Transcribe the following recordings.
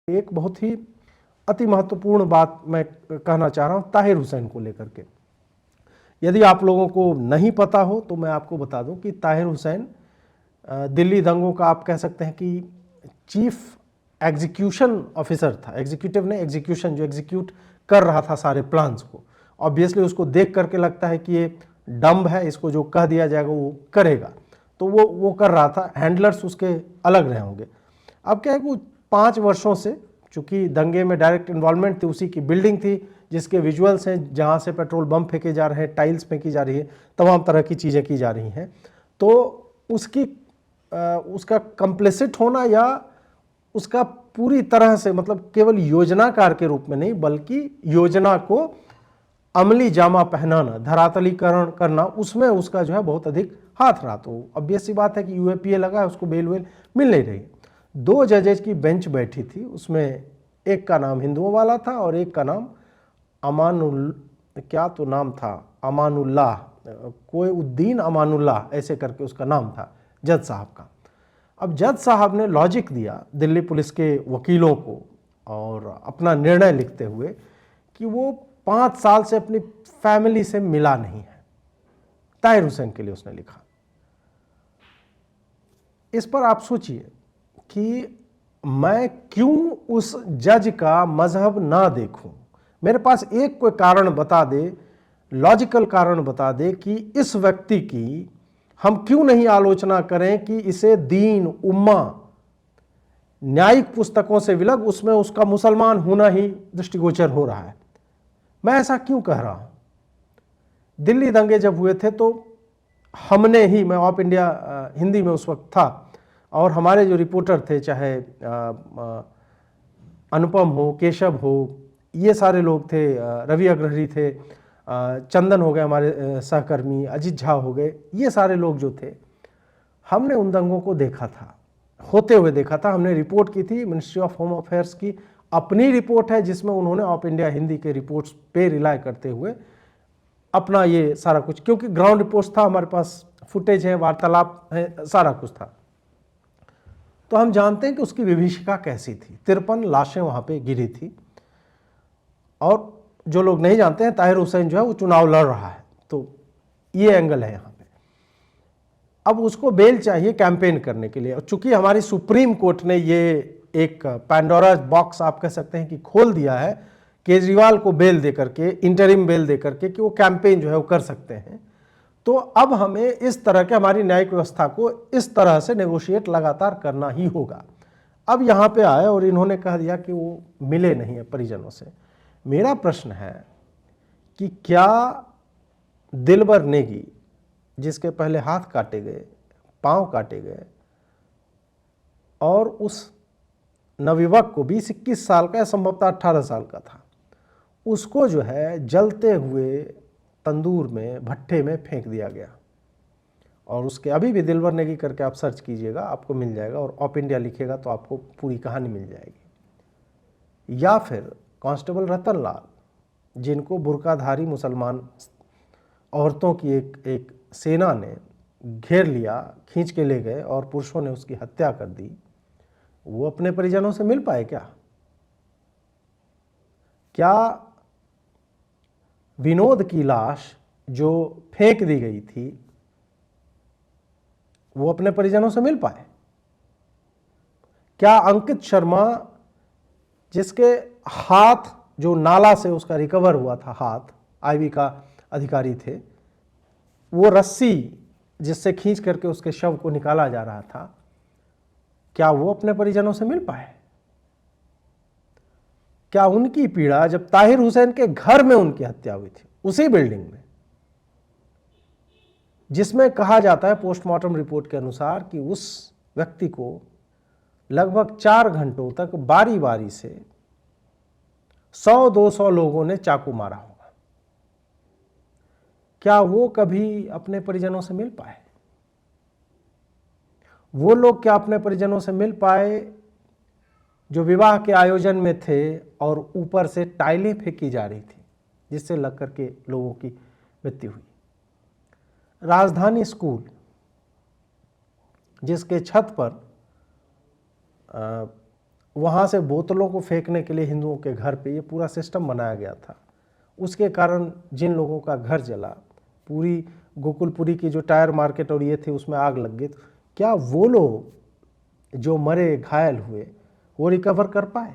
एक बहुत ही अति महत्वपूर्ण बात मैं कहना चाह रहा हूं ताहिर हुसैन को लेकर के। यदि आप लोगों को नहीं पता हो तो मैं आपको बता दूं कि ताहिर हुसैन दिल्ली दंगों का आप कह सकते हैं कि चीफ एग्जीक्यूशन ऑफिसर था। एग्जीक्यूटिव ने एग्जीक्यूशन, जो एग्जीक्यूट कर रहा था सारे प्लान्स को। ऑब्वियसली उसको देख करके लगता है कि ये डम्ब है, इसको जो कह दिया जाएगा वो करेगा, तो वो कर रहा था। हैंडलर्स उसके अलग रहे होंगे। अब क्या है कि 5 वर्षों से, चूंकि दंगे में डायरेक्ट इन्वॉल्वमेंट थी, उसी की बिल्डिंग थी जिसके विजुअल्स हैं, जहाँ से पेट्रोल बम फेंके जा रहे हैं, टाइल्स फेंकी जा रही है, तमाम तरह की चीज़ें की जा रही हैं, तो उसका कंप्लिसिट होना या उसका पूरी तरह से, मतलब केवल योजनाकार के रूप में नहीं बल्कि योजना को अमली जामा पहनाना, धरातलीकरण करना, उसमें उसका जो है बहुत अधिक हाथ रहा। तो ऑब्वियस सी बात है कि यूएपीए लगा है, उसको बेल वेल मिल नहीं रही। 2 जजेज की बेंच बैठी थी, उसमें एक का नाम हिंदुओं वाला था और एक का नाम क्या तो नाम था, अमानुल्लाह, कोई उद्दीन अमानुल्लाह ऐसे करके उसका नाम था जज साहब का। अब जज साहब ने लॉजिक दिया दिल्ली पुलिस के वकीलों को और अपना निर्णय लिखते हुए कि वो 5 साल से अपनी फैमिली से मिला नहीं है। ताहिर हुसैन के लिए उसने लिखा। इस पर आप सोचिए कि मैं क्यों उस जज का मजहब ना देखूं। मेरे पास एक कोई कारण बता दे, लॉजिकल कारण बता दे कि इस व्यक्ति की हम क्यों नहीं आलोचना करें कि इसे दीन, उम्मा, न्यायिक पुस्तकों से विलग उसमें उसका मुसलमान होना ही दृष्टिगोचर हो रहा है। मैं ऐसा क्यों कह रहा हूं? दिल्ली दंगे जब हुए थे तो हमने ही, मैं ऑफ इंडिया हिंदी में उस वक्त था, और हमारे जो रिपोर्टर थे, चाहे अनुपम हो, केशव हो, ये सारे लोग थे, रवि अग्रहरी थे, चंदन हो गए हमारे सहकर्मी, अजीत झा हो गए, ये सारे लोग जो थे, हमने उन दंगों को देखा था, होते हुए देखा था। हमने रिपोर्ट की थी, मिनिस्ट्री ऑफ होम अफेयर्स की अपनी रिपोर्ट है जिसमें उन्होंने ऑफ इंडिया हिंदी के रिपोर्ट्स पे रिलाय करते हुए अपना ये सारा कुछ, क्योंकि ग्राउंड रिपोर्ट्स था हमारे पास, फुटेज है, वार्तालाप है, सारा कुछ था, तो हम जानते हैं कि उसकी विभीषिका कैसी थी। 53 लाशें वहां पे गिरी थी। और जो लोग नहीं जानते हैं, ताहिर हुसैन जो है वो चुनाव लड़ रहा है, तो ये एंगल है यहाँ पे। अब उसको बेल चाहिए कैंपेन करने के लिए, और चूंकि हमारी सुप्रीम कोर्ट ने ये एक पैंडोरा बॉक्स आप कह सकते हैं कि खोल दिया है केजरीवाल को बेल दे करके, इंटरिम बेल दे करके, कि वो कैंपेन जो है वो कर सकते हैं, तो अब हमें इस तरह के, हमारी न्यायिक व्यवस्था को इस तरह से नेगोशिएट लगातार करना ही होगा। अब यहाँ पे आए और इन्होंने कह दिया कि वो मिले नहीं है परिजनों से। मेरा प्रश्न है कि क्या दिलबर नेगी, जिसके पहले हाथ काटे गए, पांव काटे गए, और उस नवयुवक को 20-21 साल का या संभवतः 18 साल का था, उसको जो है जलते हुए तंदूर में, भट्ठे में फेंक दिया गया। और उसके अभी भी दिलबर नेगी करके आप सर्च कीजिएगा, आपको मिल जाएगा, और ऑफ इंडिया लिखेगा तो आपको पूरी कहानी मिल जाएगी। या फिर कांस्टेबल रतन लाल, जिनको बुर्काधारी मुसलमान औरतों की एक सेना ने घेर लिया, खींच के ले गए और पुरुषों ने उसकी हत्या कर दी, वो अपने परिजनों से मिल पाए क्या? क्या विनोद की लाश जो फेंक दी गई थी, वो अपने परिजनों से मिल पाए? क्या अंकित शर्मा, जिसके हाथ, जो नाला से उसका रिकवर हुआ था हाथ, आईवी का अधिकारी थे, वो रस्सी जिससे खींच करके उसके शव को निकाला जा रहा था, क्या वो अपने परिजनों से मिल पाए? क्या उनकी पीड़ा, जब ताहिर हुसैन के घर में उनकी हत्या हुई थी, उसी बिल्डिंग में, जिसमें कहा जाता है पोस्टमार्टम रिपोर्ट के अनुसार कि उस व्यक्ति को लगभग 4 घंटों तक बारी बारी से 100-200 लोगों ने चाकू मारा होगा, क्या वो कभी अपने परिजनों से मिल पाए? वो लोग क्या अपने परिजनों से मिल पाए जो विवाह के आयोजन में थे और ऊपर से टाइलें फेंकी जा रही थी जिससे लग करके लोगों की मृत्यु हुई? राजधानी स्कूल, जिसके छत पर वहाँ से बोतलों को फेंकने के लिए हिंदुओं के घर पे ये पूरा सिस्टम बनाया गया था। उसके कारण जिन लोगों का घर जला, पूरी गोकुलपुरी की जो टायर मार्केट और ये थे उसमें आग लग गई, क्या वो लोग जो मरे घायल हुए वो रिकवर कर पाए?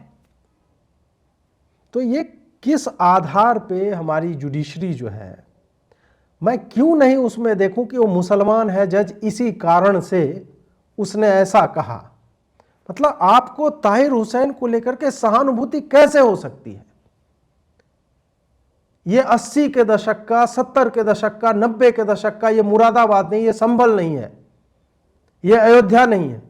तो ये किस आधार पे हमारी जुडिशरी जो है, मैं क्यों नहीं उसमें देखूं कि वो मुसलमान है जज, इसी कारण से उसने ऐसा कहा। मतलब आपको ताहिर हुसैन को लेकर के सहानुभूति कैसे हो सकती है? ये 80 के दशक का, 70 के दशक का, 90 के दशक का ये मुरादाबाद नहीं, ये संभल नहीं है, ये अयोध्या नहीं है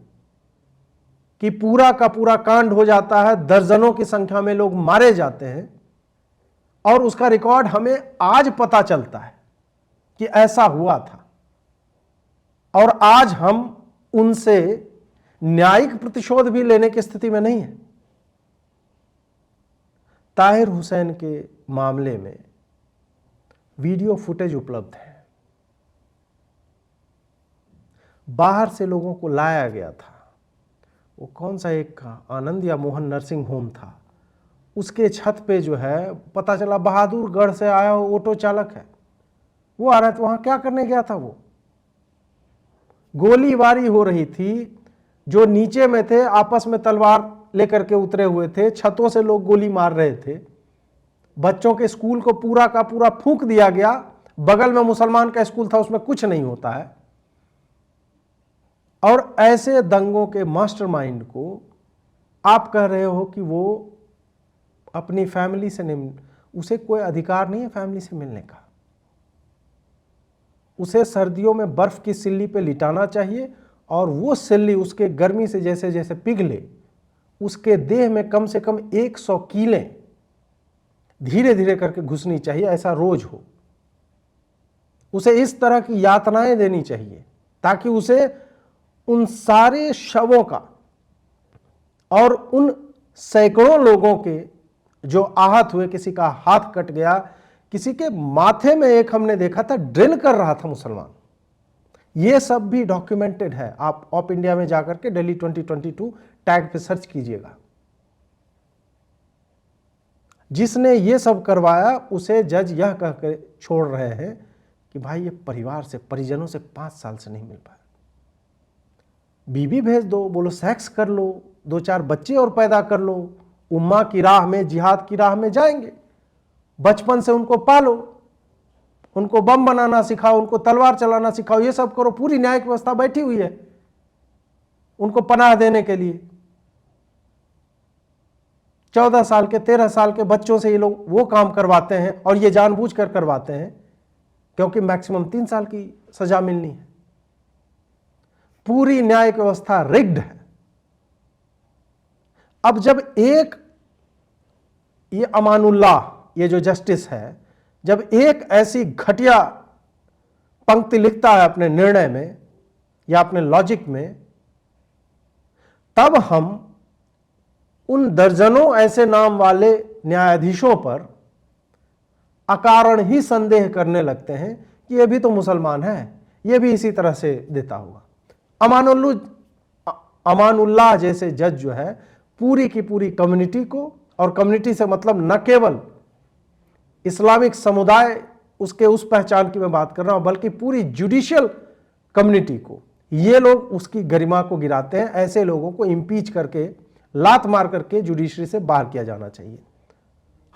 कि पूरा का पूरा कांड हो जाता है, दर्जनों की संख्या में लोग मारे जाते हैं और उसका रिकॉर्ड हमें आज पता चलता है कि ऐसा हुआ था, और आज हम उनसे न्यायिक प्रतिशोध भी लेने की स्थिति में नहीं है। ताहिर हुसैन के मामले में वीडियो फुटेज उपलब्ध है, बाहर से लोगों को लाया गया था। वो कौन सा एक आनंद या मोहन नर्सिंग होम था, उसके छत पे जो है पता चला बहादुरगढ़ से आया ऑटो चालक है, वो आ रहा था। वहां क्या करने गया था? वो गोलीबारी हो रही थी, जो नीचे में थे आपस में तलवार लेकर के उतरे हुए थे, छतों से लोग गोली मार रहे थे, बच्चों के स्कूल को पूरा का पूरा फूंक दिया गया। बगल में मुसलमान का स्कूल था, उसमें कुछ नहीं होता है। और ऐसे दंगों के मास्टरमाइंड को आप कह रहे हो कि वो अपनी फैमिली से नहीं, उसे कोई अधिकार नहीं है फैमिली से मिलने का। उसे सर्दियों में बर्फ की सिल्ली पे लिटाना चाहिए और वो सिल्ली उसके गर्मी से जैसे जैसे पिघले, उसके देह में कम से कम 100 कीलें धीरे धीरे करके घुसनी चाहिए, ऐसा रोज हो। उसे इस तरह की यातनाएं देनी चाहिए ताकि उसे उन सारे शवों का और उन सैकड़ों लोगों के जो आहत हुए, किसी का हाथ कट गया, किसी के माथे में एक हमने देखा था ड्रिल कर रहा था मुसलमान, ये सब भी डॉक्यूमेंटेड है। आप ऑप इंडिया में जाकर के दिल्ली 2022 टैग पे सर्च कीजिएगा। जिसने ये सब करवाया उसे जज यह कहकर छोड़ रहे हैं कि भाई ये परिवार से, परिजनों से 5 साल से नहीं मिल पाया, बीबी भेज दो, बोलो सेक्स कर लो, 2-4 बच्चे और पैदा कर लो, उम्मा की राह में, जिहाद की राह में जाएंगे। बचपन से उनको पालो, उनको बम बनाना सिखाओ, उनको तलवार चलाना सिखाओ, ये सब करो। पूरी न्यायिक व्यवस्था बैठी हुई है उनको पनाह देने के लिए। 14 साल के, 13 साल के बच्चों से ये लोग वो काम करवाते हैं, और ये जानबूझकर करवाते हैं क्योंकि मैक्सिमम 3 साल की सजा मिलनी है। पूरी न्यायिक व्यवस्था रिग्ड है। अब जब एक ये अमानुल्लाह, ये जो जस्टिस है, जब एक ऐसी घटिया पंक्ति लिखता है अपने निर्णय में या अपने लॉजिक में, तब हम उन दर्जनों ऐसे नाम वाले न्यायाधीशों पर अकारण ही संदेह करने लगते हैं कि ये भी तो मुसलमान है, ये भी इसी तरह से देता होगा। अमानुल्लाह जैसे जज जो है पूरी की पूरी कम्युनिटी को, और कम्युनिटी से मतलब न केवल इस्लामिक समुदाय, उसके उस पहचान की मैं बात कर रहा हूं, बल्कि पूरी जुडिशियल कम्युनिटी को, ये लोग उसकी गरिमा को गिराते हैं। ऐसे लोगों को इंपीच करके, लात मार करके जुडिशरी से बाहर किया जाना चाहिए।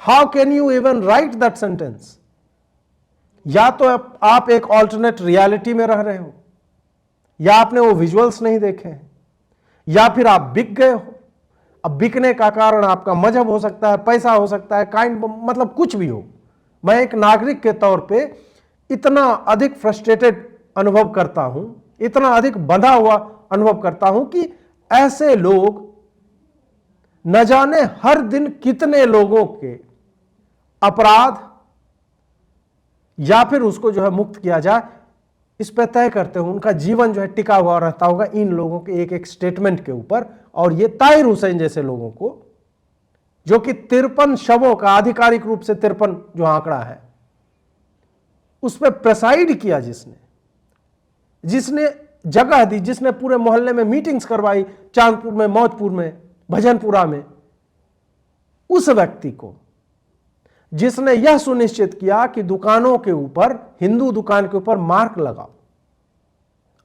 How can you even right that sentence? या तो आप एक ऑल्टरनेट रियलिटी में रह रहे हो, या आपने वो विजुअल्स नहीं देखे हैं, या फिर आप बिक गए हो। अब बिकने का कारण आपका मजहब हो सकता है, पैसा हो सकता है, काइंड, मतलब कुछ भी हो। मैं एक नागरिक के तौर पे इतना अधिक फ्रस्ट्रेटेड अनुभव करता हूं, इतना अधिक बंधा हुआ अनुभव करता हूं कि ऐसे लोग न जाने हर दिन कितने लोगों के अपराध या फिर उसको जो है मुक्त किया जाए, इस पे तय करते हो। उनका जीवन जो है टिका हुआ रहता होगा इन लोगों के एक एक स्टेटमेंट के ऊपर। और ये ताहिर हुसैन जैसे लोगों को, जो कि 53 शवों का आधिकारिक रूप से 53 जो आंकड़ा है, उस पर प्रेसाइड किया, जिसने जगह दी, जिसने पूरे मोहल्ले में मीटिंग्स करवाई, चांदपुर में, मौजपुर में, भजनपुरा में उस व्यक्ति को जिसने यह सुनिश्चित किया कि दुकानों के ऊपर, हिंदू दुकान के ऊपर मार्क लगाओ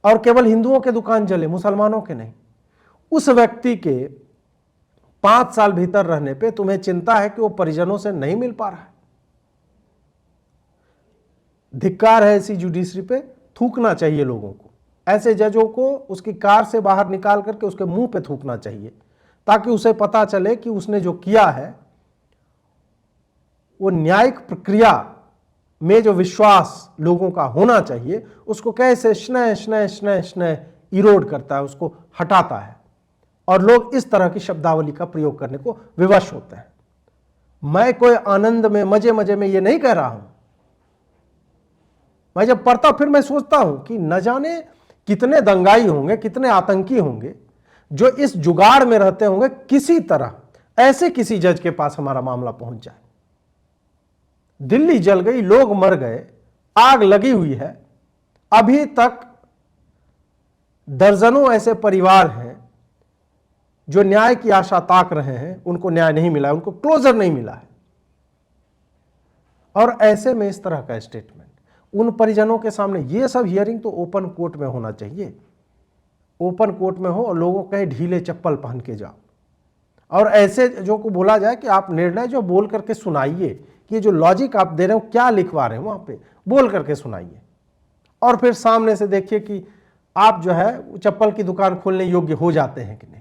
और केवल हिंदुओं के दुकान जले, मुसलमानों के नहीं, उस व्यक्ति के 5 साल भीतर रहने पे तुम्हें चिंता है कि वो परिजनों से नहीं मिल पा रहा है। धिक्कार है ऐसी जुडिशरी पे, थूकना चाहिए लोगों को। ऐसे जजों को उसकी कार से बाहर निकाल करके उसके मुंह पे थूकना चाहिए, ताकि उसे पता चले कि उसने जो किया है वो न्यायिक प्रक्रिया में जो विश्वास लोगों का होना चाहिए उसको कैसे स्नेह स्नेह स्नेह स्नेह इरोड करता है, उसको हटाता है। और लोग इस तरह की शब्दावली का प्रयोग करने को विवश होते हैं। मैं कोई आनंद में, मजे मजे में ये नहीं कह रहा हूं। मैं जब पढ़ता फिर मैं सोचता हूं कि न जाने कितने दंगाई होंगे, कितने आतंकी होंगे जो इस जुगाड़ में रहते होंगे, किसी तरह ऐसे किसी जज के पास हमारा मामला पहुंच जाए। दिल्ली जल गई, लोग मर गए, आग लगी हुई है, अभी तक दर्जनों ऐसे परिवार हैं जो न्याय की आशा ताक रहे हैं, उनको न्याय नहीं मिला है, उनको क्लोजर नहीं मिला है। और ऐसे में इस तरह का स्टेटमेंट उन परिजनों के सामने, ये सब हियरिंग तो ओपन कोर्ट में होना चाहिए, ओपन कोर्ट में हो और लोगों कहीं ढीले चप्पल पहन के जाओ। और ऐसे जो को बोला जाए कि आप निर्णय जो बोल करके सुनाइए, कि जो लॉजिक आप दे रहे हो क्या लिखवा रहे हो वहां पे, बोल करके सुनाइए। और फिर सामने से देखिए कि आप जो है चप्पल की दुकान खोलने योग्य हो जाते हैं कि नहीं।